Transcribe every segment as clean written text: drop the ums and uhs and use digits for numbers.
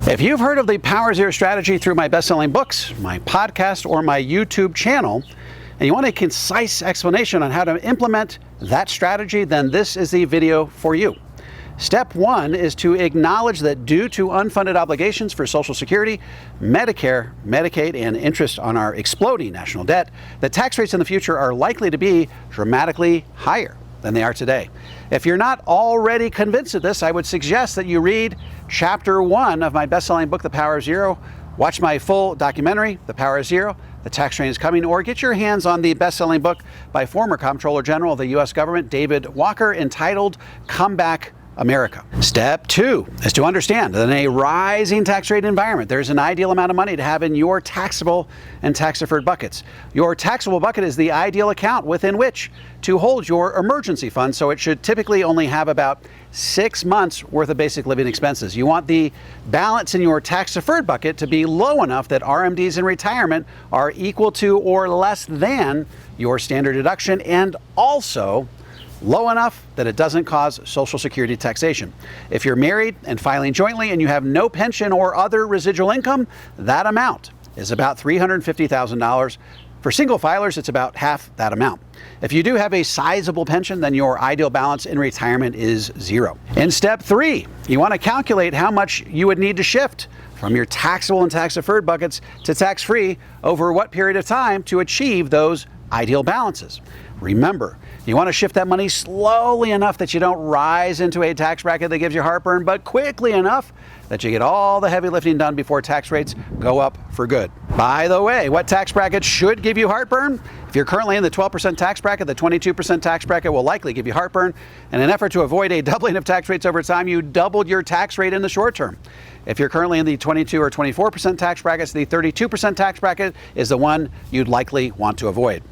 If you've heard of the Power Zero strategy through my best-selling books, my podcast, or my YouTube channel, and you want a concise explanation on how to implement that strategy, then this is the video for you. Step one is to acknowledge that due to unfunded obligations for Social Security, Medicare, Medicaid, and interest on our exploding national debt, the tax rates in the future are likely to be dramatically higher than they are today. If you're not already convinced of this, I would suggest that you read chapter 1 of my best-selling book, The Power of Zero, watch my full documentary, The Power of Zero, The Tax Train is Coming, or get your hands on the best-selling book by former Comptroller General of the U.S. government, David Walker, entitled Come Back America. Step 2 is to understand that in a rising tax rate environment, there's an ideal amount of money to have in your taxable and tax-deferred buckets. Your taxable bucket is the ideal account within which to hold your emergency fund, so it should typically only have about 6 months worth of basic living expenses. You want the balance in your tax-deferred bucket to be low enough that RMDs in retirement are equal to or less than your standard deduction, and also low enough that it doesn't cause Social Security taxation. If you're married and filing jointly and you have no pension or other residual income, that amount is about $350,000. For single filers, it's about half that amount. If you do have a sizable pension, then your ideal balance in retirement is zero. In step 3, you want to calculate how much you would need to shift from your taxable and tax-deferred buckets to tax-free over what period of time to achieve those ideal balances. Remember, you want to shift that money slowly enough that you don't rise into a tax bracket that gives you heartburn, but quickly enough that you get all the heavy lifting done before tax rates go up for good. By the way, what tax bracket should give you heartburn? If you're currently in the 12% tax bracket, the 22% tax bracket will likely give you heartburn. In an effort to avoid a doubling of tax rates over time, you doubled your tax rate in the short term. If you're currently in the 22 or 24% tax brackets, the 32% tax bracket is the one you'd likely want to avoid.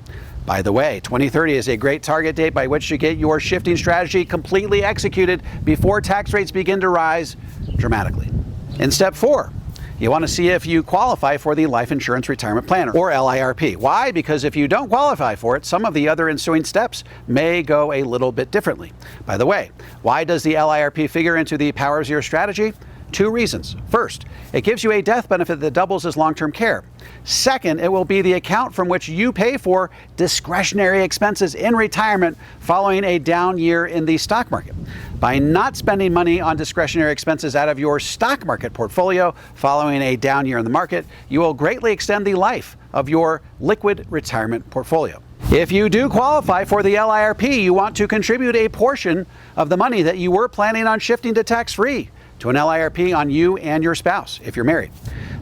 By the way, 2030 is a great target date by which to get your shifting strategy completely executed before tax rates begin to rise dramatically. In step 4, you want to see if you qualify for the Life Insurance Retirement Plan, or LIRP. Why? Because if you don't qualify for it, some of the other ensuing steps may go a little bit differently. By the way, why does the LIRP figure into the Power of Zero strategy? 2 reasons. First, it gives you a death benefit that doubles as long-term care. Second, it will be the account from which you pay for discretionary expenses in retirement following a down year in the stock market. By not spending money on discretionary expenses out of your stock market portfolio following a down year in the market, you will greatly extend the life of your liquid retirement portfolio. If you do qualify for the LIRP, you want to contribute a portion of the money that you were planning on shifting to tax-free to an LIRP on you and your spouse if you're married.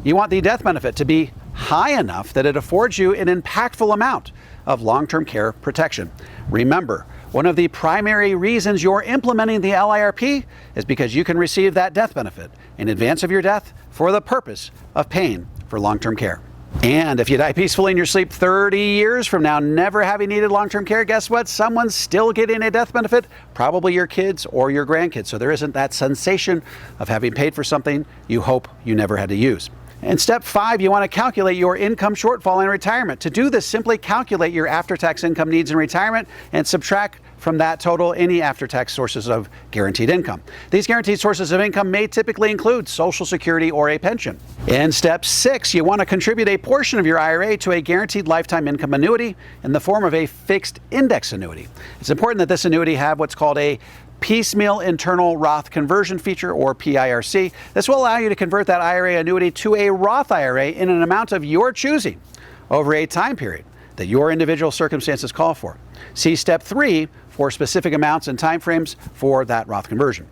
You want the death benefit to be high enough that it affords you an impactful amount of long-term care protection. Remember, one of the primary reasons you're implementing the LIRP is because you can receive that death benefit in advance of your death for the purpose of paying for long-term care. And if you die peacefully in your sleep 30 years from now, never having needed long-term care, guess what? Someone's still getting a death benefit, probably your kids or your grandkids. So there isn't that sensation of having paid for something you hope you never had to use. In step 5, you want to calculate your income shortfall in retirement. To do this, simply calculate your after-tax income needs in retirement and subtract from that total any after-tax sources of guaranteed income. These guaranteed sources of income may typically include Social Security or a pension. In step 6, you want to contribute a portion of your IRA to a guaranteed lifetime income annuity in the form of a fixed index annuity. It's important that this annuity have what's called a piecemeal internal Roth conversion feature, or PIRC. This will allow you to convert that IRA annuity to a Roth IRA in an amount of your choosing over a time period that your individual circumstances call for. See step 3 for specific amounts and timeframes for that Roth conversion.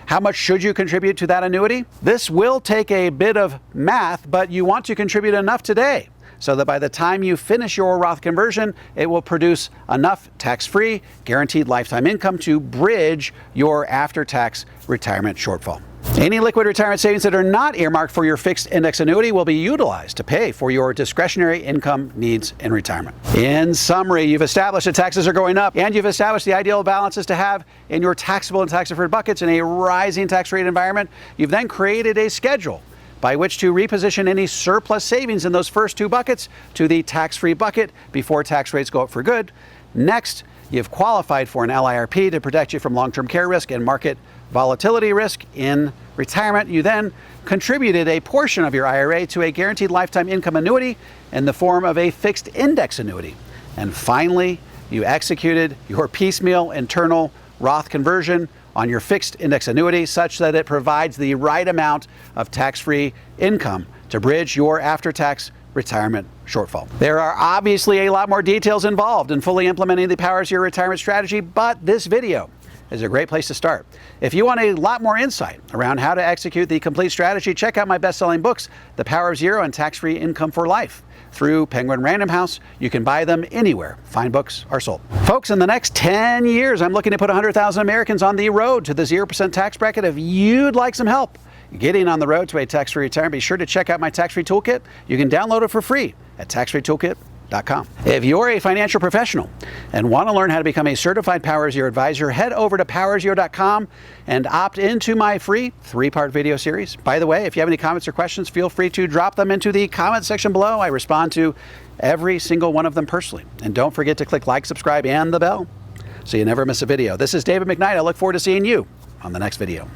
How much should you contribute to that annuity? This will take a bit of math, but you want to contribute enough today so that by the time you finish your Roth conversion, it will produce enough tax-free, guaranteed lifetime income to bridge your after-tax retirement shortfall. Any liquid retirement savings that are not earmarked for your fixed index annuity will be utilized to pay for your discretionary income needs in retirement. In summary, you've established that taxes are going up, and you've established the ideal balances to have in your taxable and tax-deferred buckets in a rising tax rate environment. You've then created a schedule by which to reposition any surplus savings in those first 2 buckets to the tax-free bucket before tax rates go up for good. Next, you've qualified for an LIRP to protect you from long-term care risk and market volatility risk in retirement. You then contributed a portion of your IRA to a guaranteed lifetime income annuity in the form of a fixed index annuity. And finally, you executed your piecemeal internal Roth conversion on your fixed index annuity such that it provides the right amount of tax-free income to bridge your after-tax retirement shortfall. There are obviously a lot more details involved in fully implementing the Power Zero retirement strategy, but this video is a great place to start. If you want a lot more insight around how to execute the complete strategy, check out my best-selling books, The Power of Zero and Tax-Free Income for Life. Through Penguin Random House, you can buy them anywhere fine books are sold. Folks, in the next 10 years, I'm looking to put 100,000 Americans on the road to the 0% tax bracket. If you'd like some help getting on the road to a tax-free retirement, be sure to check out my tax-free toolkit. You can download it for free at taxfreetoolkit.com. If you're a financial professional and want to learn how to become a certified Power Zero advisor, head over to powerzero.com and opt into my free 3-part video series. By the way, if you have any comments or questions, feel free to drop them into the comment section below. I respond to every single one of them personally. And don't forget to click like, subscribe, and the bell so you never miss a video. This is David McKnight. I look forward to seeing you on the next video.